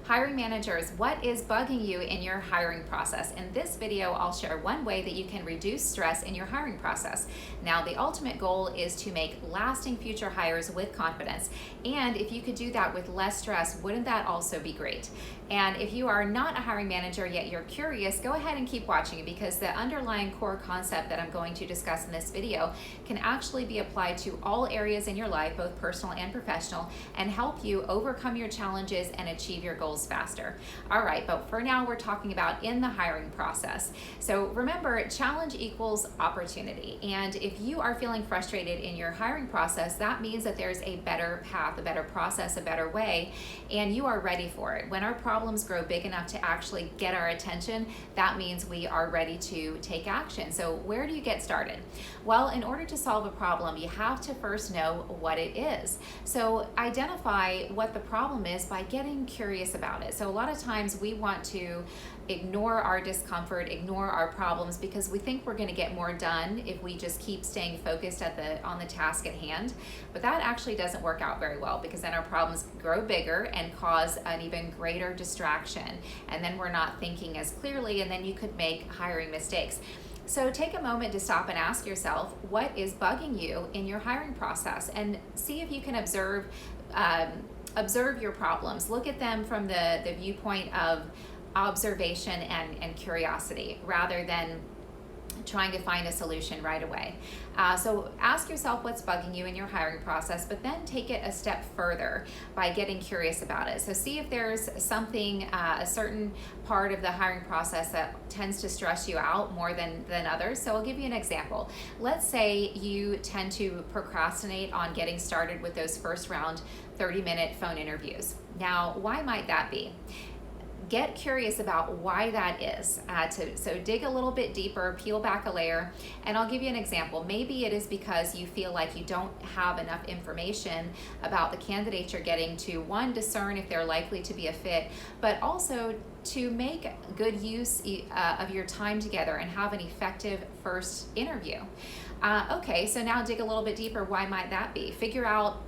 Hiring managers, what is bugging you in your hiring process? In this video, I'll share one way that you can reduce stress in your hiring process. Now, the ultimate goal is to make lasting future hires with confidence. And if you could do that with less stress, wouldn't that also be great? And if you are not a hiring manager yet you're curious, go ahead and keep watching because the underlying core concept that I'm going to discuss in this video can actually be applied to all areas in your life, both personal and professional, and help you overcome your challenges and achieve your goals faster. All right, but for now we're talking about in the hiring process. So remember, challenge equals opportunity. And if you are feeling frustrated in your hiring process, that means that there's a better path, a better process, a better way, and you are ready for it. When our problems grow big enough to actually get our attention, that means we are ready to take action. So where do you get started? Well, in order to solve a problem, you have to first know what it is. So identify what the problem is by getting curious about it. So a lot of times we want to ignore our discomfort, ignore our problems because we think we're going to get more done if we just keep staying focused on the task at hand. But that actually doesn't work out very well because then our problems grow bigger and cause an even greater distraction. And then we're not thinking as clearly, and then you could make hiring mistakes. So take a moment to stop and ask yourself, what is bugging you in your hiring process? And see if you can observe your problems. Look at them from the viewpoint of observation and curiosity rather than trying to find a solution right away. So ask yourself what's bugging you in your hiring process, but then take it a step further by getting curious about it. So see if there's something, a certain part of the hiring process that tends to stress you out more than others. So I'll give you an example. Let's say you tend to procrastinate on getting started with those first round 30-minute phone interviews. Now, why might that be? Get curious about why that is. So dig a little bit deeper, peel back a layer, and I'll give you an example. Maybe it is because you feel like you don't have enough information about the candidates you're getting to, one, discern if they're likely to be a fit, but also to make good use of your time together and have an effective first interview. Okay, so now dig a little bit deeper. Why might that be? Figure out.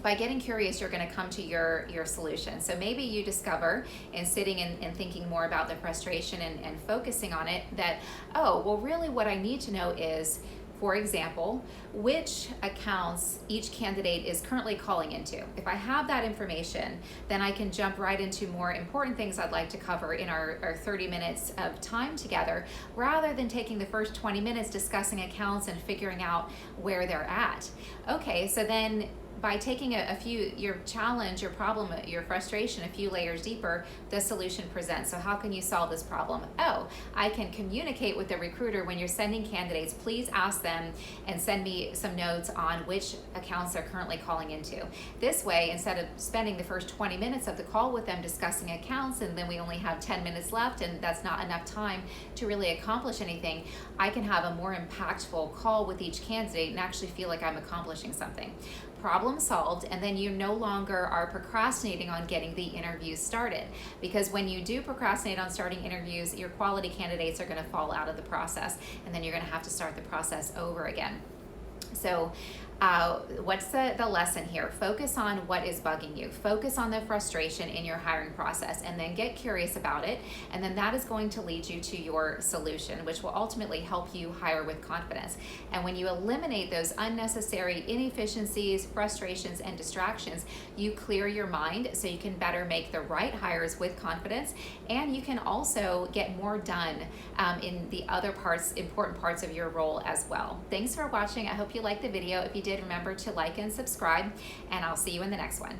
By getting curious, you're going to come to your solution. So maybe you discover in sitting and thinking more about the frustration and focusing on it that, oh, well, really what I need to know is, for example, which accounts each candidate is currently calling into. If I have that information, then I can jump right into more important things I'd like to cover in our 30 minutes of time together, rather than taking the first 20 minutes discussing accounts and figuring out where they're at. Okay, so then by taking your challenge, your problem, your frustration a few layers deeper, the solution presents. So how can you solve this problem? Oh, I can communicate with the recruiter when you're sending candidates. Please ask them and send me some notes on which accounts they're currently calling into. This way, instead of spending the first 20 minutes of the call with them discussing accounts, and then we only have 10 minutes left and that's not enough time to really accomplish anything, I can have a more impactful call with each candidate and actually feel like I'm accomplishing something. Problem solved, and then you no longer are procrastinating on getting the interviews started, because when you do procrastinate on starting interviews, your quality candidates are going to fall out of the process, and then you're going to have to start the process over again. So what's the lesson here? Focus on what is bugging you. Focus on the frustration in your hiring process, and then get curious about it. And then that is going to lead you to your solution, which will ultimately help you hire with confidence. And when you eliminate those unnecessary inefficiencies, frustrations, and distractions, you clear your mind so you can better make the right hires with confidence. And you can also get more done in the other important parts of your role as well. Thanks for watching. I hope you liked the video. If you did, remember to like and subscribe, and I'll see you in the next one.